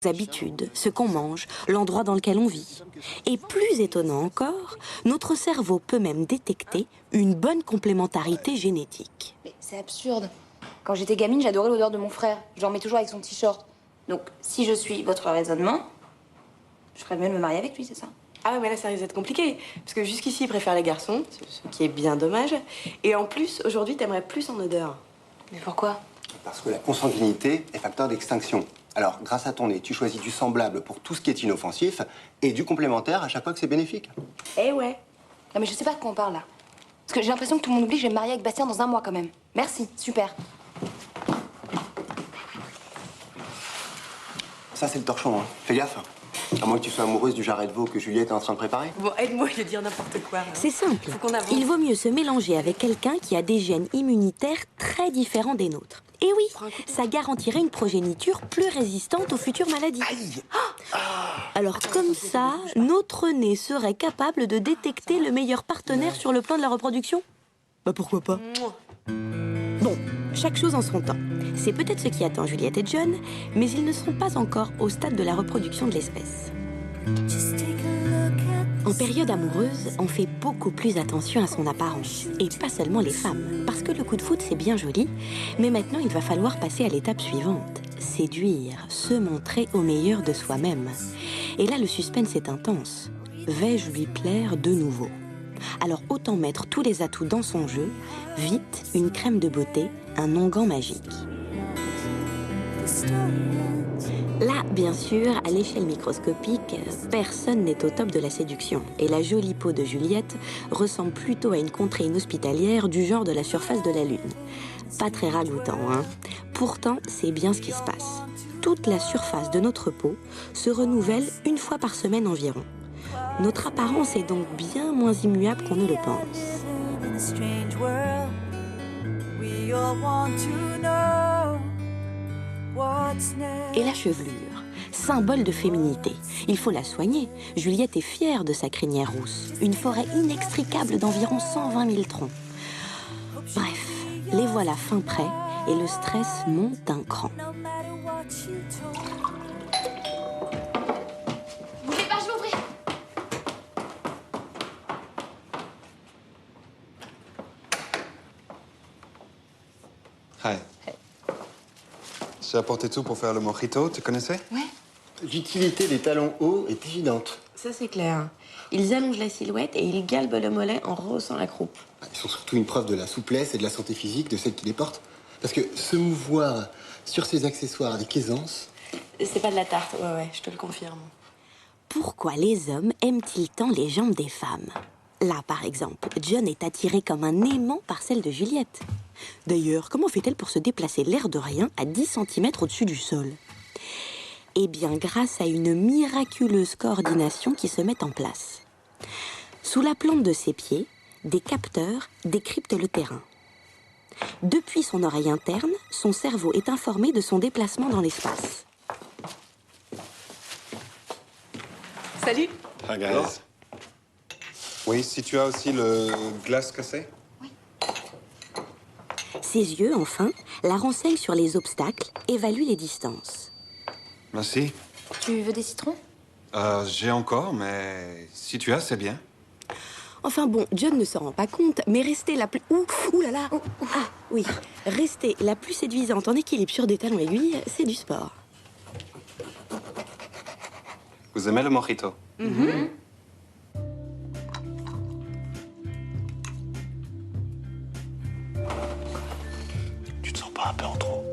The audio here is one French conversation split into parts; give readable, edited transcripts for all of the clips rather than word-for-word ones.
habitudes, ce qu'on mange, l'endroit dans lequel on vit. Et plus étonnant encore, notre cerveau peut même détecter une bonne complémentarité génétique. Mais c'est absurde. Quand j'étais gamine, j'adorais l'odeur de mon frère. Je dormais toujours avec son t-shirt. Donc, si je suis votre raisonnement, je ferais mieux de me marier avec lui, c'est ça? Ah ouais, mais là, ça risque d'être compliqué. Parce que jusqu'ici, il préfère les garçons, ce qui est bien dommage. Et en plus, aujourd'hui, t'aimerais plus en odeur. Mais pourquoi? Parce que la consanguinité est facteur d'extinction. Alors, grâce à ton nez, tu choisis du semblable pour tout ce qui est inoffensif et du complémentaire à chaque fois que c'est bénéfique. Eh ouais. Non, mais je sais pas de quoi on parle, là. Parce que j'ai l'impression que tout le monde oublie que je vais me marier avec Bastien dans un mois, quand même. Merci, super. Ça, c'est le torchon, hein. Fais gaffe. À moins que tu sois amoureuse du jarret de veau que Juliette est en train de préparer. Bon, aide-moi à dire n'importe quoi. C'est simple. Faut qu'on avance. Il vaut mieux se mélanger avec quelqu'un qui a des gènes immunitaires très différents des nôtres. Et oui, ça garantirait une progéniture plus résistante aux futures maladies. Aïe! Alors comme ça, notre nez serait capable de détecter le meilleur partenaire sur le plan de la reproduction? Bah pourquoi pas? Bon, chaque chose en son temps. C'est peut-être ce qui attend Juliette et John, mais ils ne sont pas encore au stade de la reproduction de l'espèce. En période amoureuse, on fait beaucoup plus attention à son apparence. Et pas seulement les femmes. Parce que le coup de foudre, c'est bien joli, mais maintenant, il va falloir passer à l'étape suivante. Séduire, se montrer au meilleur de soi-même. Et là, le suspense est intense. Vais-je lui plaire de nouveau? Alors autant mettre tous les atouts dans son jeu. Vite, une crème de beauté, un onguent magique. Là, bien sûr, à l'échelle microscopique, personne n'est au top de la séduction. Et la jolie peau de Juliette ressemble plutôt à une contrée inhospitalière du genre de la surface de la Lune. Pas très ragoûtant, hein? Pourtant, c'est bien ce qui se passe. Toute la surface de notre peau se renouvelle une fois par semaine environ. Notre apparence est donc bien moins immuable qu'on ne le pense. Et la chevelure, symbole de féminité. Il faut la soigner. Juliette est fière de sa crinière rousse. Une forêt inextricable d'environ 120 000 troncs. Bref, les voilà fin prêts et le stress monte d'un cran. Bougez pas, je vais ouvrir. Hi. J'ai apporté tout pour faire le mojito, tu connaissais? Ouais. L'utilité des talons hauts est évidente. Ça, c'est clair. Ils allongent la silhouette et ils galbent le mollet en rehaussant la croupe. Ils sont surtout une preuve de la souplesse et de la santé physique de celle qui les porte. Parce que se mouvoir sur ces accessoires avec aisance... C'est pas de la tarte, ouais, je te le confirme. Pourquoi les hommes aiment-ils tant les jambes des femmes? Là, par exemple, John est attiré comme un aimant par celle de Juliette. D'ailleurs, comment fait-elle pour se déplacer l'air de rien à 10 cm au-dessus du sol? Eh bien, grâce à une miraculeuse coordination qui se met en place. Sous la plante de ses pieds, des capteurs décryptent le terrain. Depuis son oreille interne, son cerveau est informé de son déplacement dans l'espace. Salut. Hi guys. Oui, si tu as aussi le glace cassé. Ses yeux, enfin, la renseignent sur les obstacles, évaluent les distances. Merci. Tu veux des citrons? J'ai encore, mais si tu as, c'est bien. Enfin bon, John ne se rend pas compte, mais rester la plus... Ouh là là. Ah oui, rester la plus séduisante en équilibre sur des talons aiguilles, c'est du sport. Vous aimez le mojito? Tu te sens pas un peu en trop?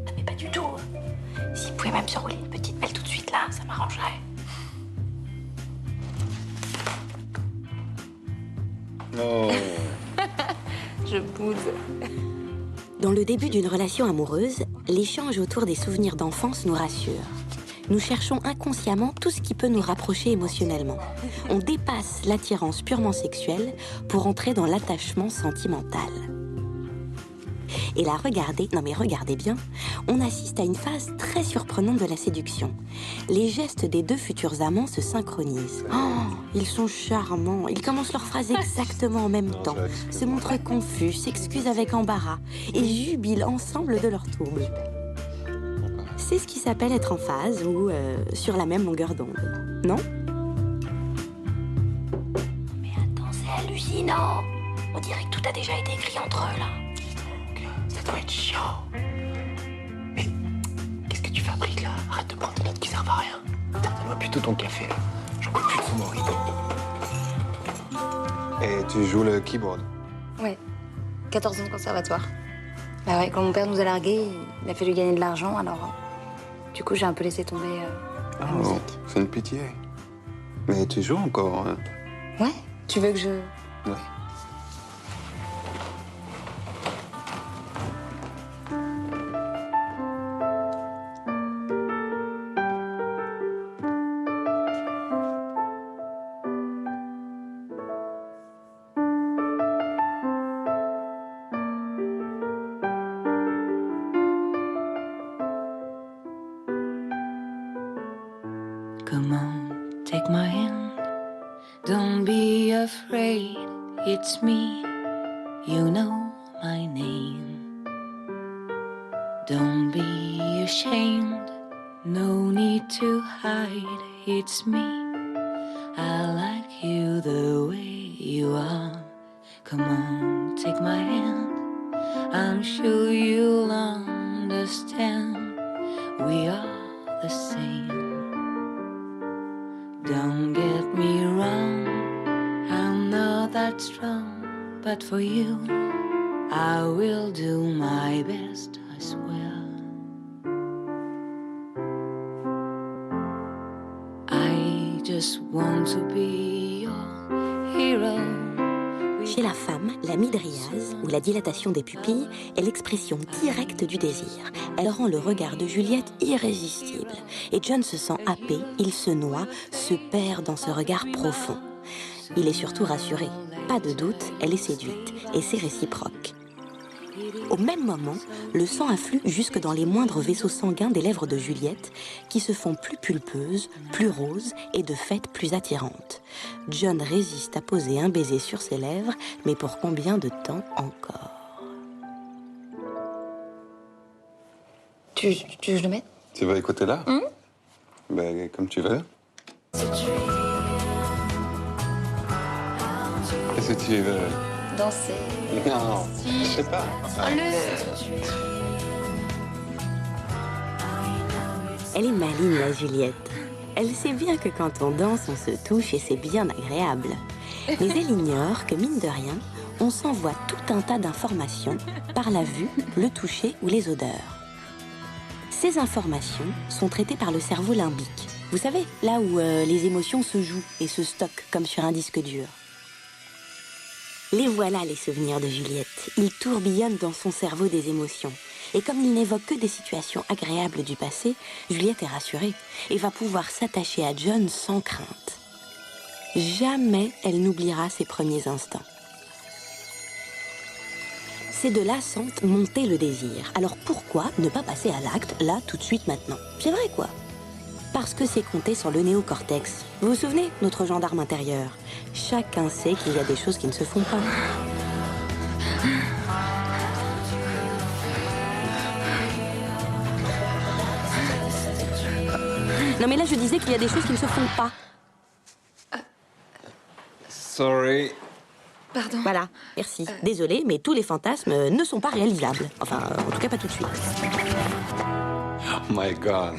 Ah, mais pas du tout. S'il pouvait même se rouler une petite pelle tout de suite, là, ça m'arrangerait. Oh. Je boude. Dans le début d'une relation amoureuse, l'échange autour des souvenirs d'enfance nous rassure. Nous cherchons inconsciemment tout ce qui peut nous rapprocher émotionnellement. On dépasse l'attirance purement sexuelle pour entrer dans l'attachement sentimental. Et là, regardez bien, on assiste à une phase très surprenante de la séduction. Les gestes des deux futurs amants se synchronisent. Oh, ils sont charmants, ils commencent leur phrase exactement en même temps, se montrent confus, s'excusent avec embarras et jubilent ensemble de leur trouble. C'est ce qui s'appelle être en phase ou sur la même longueur d'onde, non? Mais attends, c'est hallucinant. On dirait que tout a déjà été écrit entre eux, là. Ça doit être chiant. Mais qu'est-ce que tu fabriques là? Arrête de prendre des notes qui servent à rien. Donne-moi plutôt ton café là. J'en peux plus de ce mojito. Et tu joues le keyboard? Ouais. 14 ans de conservatoire. Bah ouais, quand mon père nous a largués, il a fallu gagner de l'argent, alors... Du coup, j'ai un peu laissé tomber la musique. C'est une pitié. Mais tu joues encore, hein? Ouais? Tu veux que je... Ouais. Come on, take my hand. Don't be afraid, it's me. You know my name. Don't be ashamed, no need to hide, it's me. I like you the way you are. Come on, take my hand. I'm sure you'll understand. We are the same. Don't get me wrong, I'm not that strong, but for you, I will do my best, I swear. I just want to be your hero. Chez la femme, la midriase, ou la dilatation des pupilles, est l'expression directe du désir. Elle rend le regard de Juliette irrésistible. Et John se sent happé, il se noie, se perd dans ce regard profond. Il est surtout rassuré. Pas de doute, elle est séduite. Et c'est réciproque. Au même moment, le sang afflue jusque dans les moindres vaisseaux sanguins des lèvres de Juliette, qui se font plus pulpeuses, plus roses et de fait plus attirantes. John résiste à poser un baiser sur ses lèvres, mais pour combien de temps encore? Tu veux que je le mette? Tu veux écouter là? Ben, comme tu veux. Qu'est-ce que tu veux? Danser. Non, je sais pas. Elle est maligne, la Juliette. Elle sait bien que quand on danse, on se touche et c'est bien agréable. Mais elle ignore que, mine de rien, on s'envoie tout un tas d'informations par la vue, le toucher ou les odeurs. Ces informations sont traitées par le cerveau limbique. Vous savez, là où les émotions se jouent et se stockent comme sur un disque dur. Les voilà, les souvenirs de Juliette. Ils tourbillonnent dans son cerveau des émotions. Et comme il n'évoque que des situations agréables du passé, Juliette est rassurée et va pouvoir s'attacher à John sans crainte. Jamais elle n'oubliera ses premiers instants. Ces deux-là sentent monter le désir. Alors pourquoi ne pas passer à l'acte, là, tout de suite, maintenant? C'est vrai, quoi. Parce que c'est compté sur le néocortex. Vous vous souvenez, notre gendarme intérieur? Chacun sait qu'il y a des choses qui ne se font pas. Non mais là je disais qu'il y a des choses qui ne se font pas. Sorry. Pardon. Voilà, merci. Désolée, mais tous les fantasmes ne sont pas réalisables. Enfin, en tout cas pas tout de suite. Oh my God.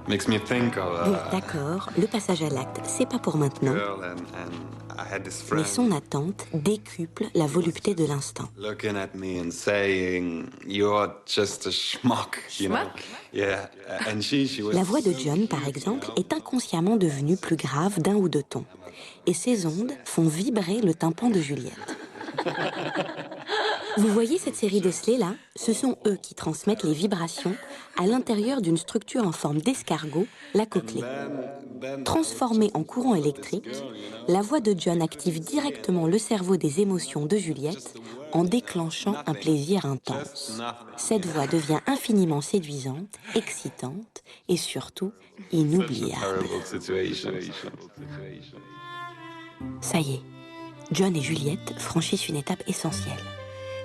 Makes me think of Bon, d'accord, le passage à l'acte, c'est pas pour maintenant. girl and I had this Mais friend son attente décuple la volupté de l'instant. looking at me and saying, "You're just a schmuck," you know? Yeah, and she was. La voix de John, par exemple, est inconsciemment devenue plus grave d'un ou deux tons. Et ces ondes font vibrer le tympan de Juliette. Vous voyez cette série d'osselets là? Ce sont eux qui transmettent les vibrations à l'intérieur d'une structure en forme d'escargot, la cochlée. Transformée en courant électrique, la voix de John active directement le cerveau des émotions de Juliette en déclenchant un plaisir intense. Cette voix devient infiniment séduisante, excitante et surtout inoubliable. Terrible situation. Ça y est, John et Juliette franchissent une étape essentielle,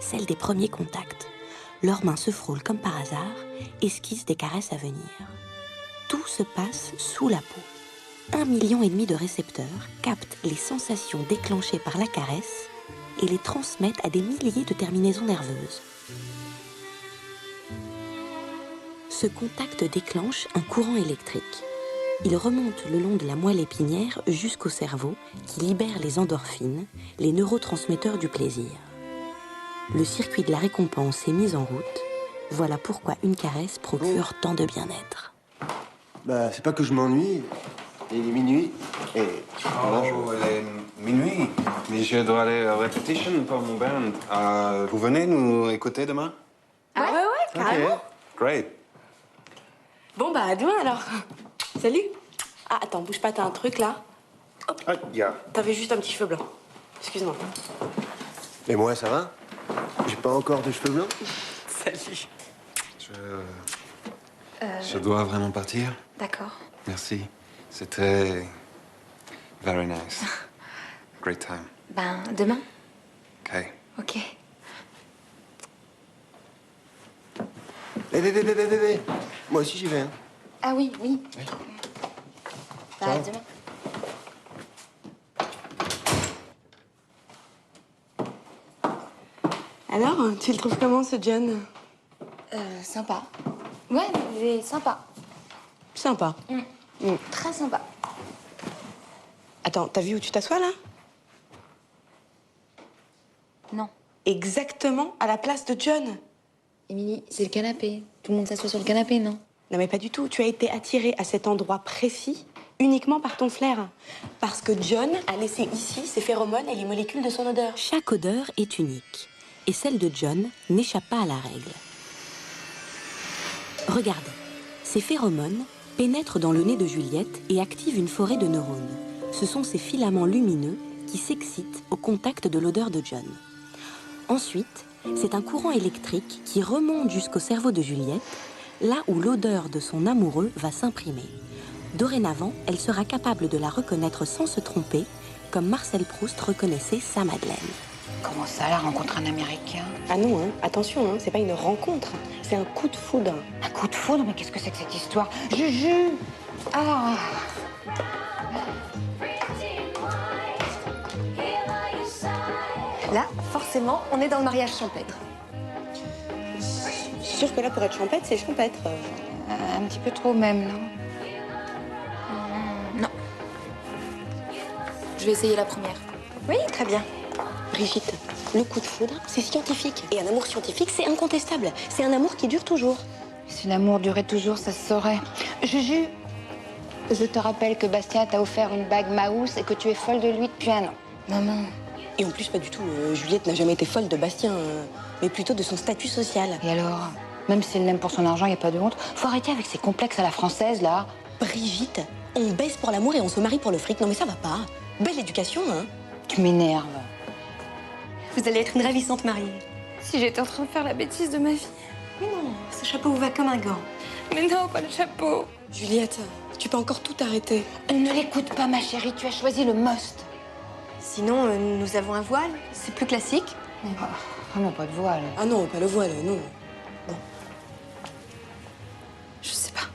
celle des premiers contacts. Leurs mains se frôlent comme par hasard, esquissent des caresses à venir. Tout se passe sous la peau. 1,5 million de récepteurs captent les sensations déclenchées par la caresse et les transmettent à des milliers de terminaisons nerveuses. Ce contact déclenche un courant électrique. Il remonte le long de la moelle épinière jusqu'au cerveau qui libère les endorphines, les neurotransmetteurs du plaisir. Le circuit de la récompense est mis en route. Voilà pourquoi une caresse procure tant de bien-être. Bah, c'est pas que je m'ennuie. Il est minuit et... Oh, il est minuit. Mais je dois aller à répétition pour mon band. Vous venez nous écouter demain? Ah ouais, carrément. Ok, great. Bon, bah, à demain, alors. Salut. Ah, attends, bouge pas, t'as un truc, là. Ah, yeah. T'avais juste un petit cheveu blanc. Excuse-moi. Et moi, ça va? J'ai pas encore de cheveux blancs? Salut. Je dois vraiment partir. D'accord. Merci. C'était very nice. Great time. Ben, demain. Okay. Ok. Bébé. Moi aussi, j'y vais, hein. Ah oui. Bah, à demain. Alors, tu le trouves comment, ce John? Sympa. Ouais, il est sympa. Sympa. Très sympa. Attends, t'as vu où tu t'assois, là? Non. Exactement à la place de John. Émilie, c'est le canapé. Tout le monde s'assoit sur le canapé, non? Non, mais pas du tout. Tu as été attirée à cet endroit précis uniquement par ton flair. Parce que John a laissé ici ses phéromones et les molécules de son odeur. Chaque odeur est unique, et celle de John n'échappe pas à la règle. Regardez, ces phéromones pénètrent dans le nez de Juliette et activent une forêt de neurones. Ce sont ces filaments lumineux qui s'excitent au contact de l'odeur de John. Ensuite, c'est un courant électrique qui remonte jusqu'au cerveau de Juliette, là où l'odeur de son amoureux va s'imprimer. Dorénavant, elle sera capable de la reconnaître sans se tromper, comme Marcel Proust reconnaissait sa Madeleine. Comment ça, elle a rencontré un Américain? Ah non, hein, attention, hein, c'est pas une rencontre, c'est un coup de foudre. Un coup de foudre? Mais qu'est-ce que c'est que cette histoire? Juju! Ah! Là, forcément, on est dans le mariage champêtre. Je suis sûre que là, pour être champêtre, c'est champêtre. Un petit peu trop même, non? Non. Je vais essayer la première. Oui, très bien. Brigitte, le coup de foudre, c'est scientifique. Et un amour scientifique, c'est incontestable. C'est un amour qui dure toujours. Si l'amour durait toujours, ça se saurait. Juju, je te rappelle que Bastien t'a offert une bague Maus et que tu es folle de lui depuis 1 an. Maman. Et en plus, pas du tout. Juliette n'a jamais été folle de Bastien, mais plutôt de son statut social. Et alors? Même si elle l'aime pour son argent, il n'y a pas de honte. Faut arrêter avec ces complexes à la française, là. Brigitte, on baisse pour l'amour et on se marie pour le fric. Non mais ça va pas. Belle éducation, hein. Tu m'énerves. Vous allez être une ravissante mariée. Si j'étais en train de faire la bêtise de ma vie. Mais non, ce chapeau vous va comme un gant. Mais non, pas le chapeau. Juliette, tu peux encore tout arrêter. Ne l'écoute pas, ma chérie. Tu as choisi le most. Sinon, nous avons un voile. C'est plus classique. Vraiment pas de voile. Ah non, pas le voile, non. Je sais pas.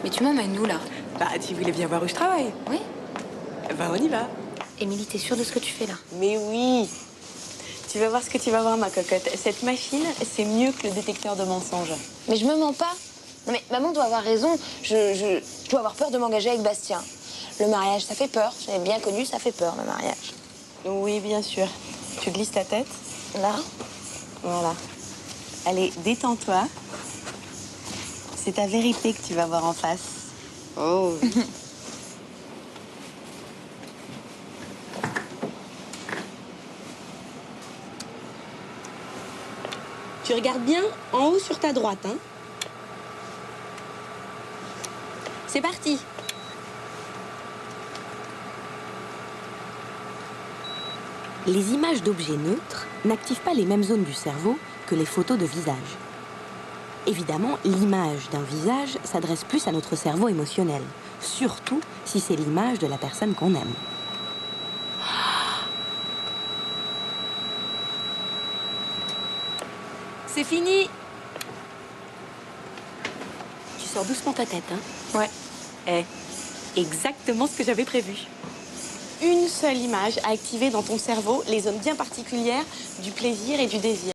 Mais tu m'emmènes où, là? Bah, tu voulais bien voir où je travaille. Oui. Bah, on y va. Émilie, t'es sûre de ce que tu fais, là? Mais oui. Tu vas voir ce que tu vas voir, ma cocotte. Cette machine, c'est mieux que le détecteur de mensonges. Mais je me mens pas. Non, mais maman doit avoir raison. Je dois avoir peur de m'engager avec Bastien. Le mariage, ça fait peur. J'avais bien connu, ça fait peur, le mariage. Oui, bien sûr. Tu glisses ta tête. Là? Voilà. Allez, détends-toi. C'est ta vérité que tu vas voir en face. Oh. Tu regardes bien en haut sur ta droite, hein. C'est parti. Les images d'objets neutres n'activent pas les mêmes zones du cerveau que les photos de visage. Évidemment, l'image d'un visage s'adresse plus à notre cerveau émotionnel, surtout si c'est l'image de la personne qu'on aime. c'est fini. Tu sors doucement ta tête, hein? Ouais. Exactement ce que j'avais prévu. Une seule image à activer dans ton cerveau les zones bien particulières du plaisir et du désir.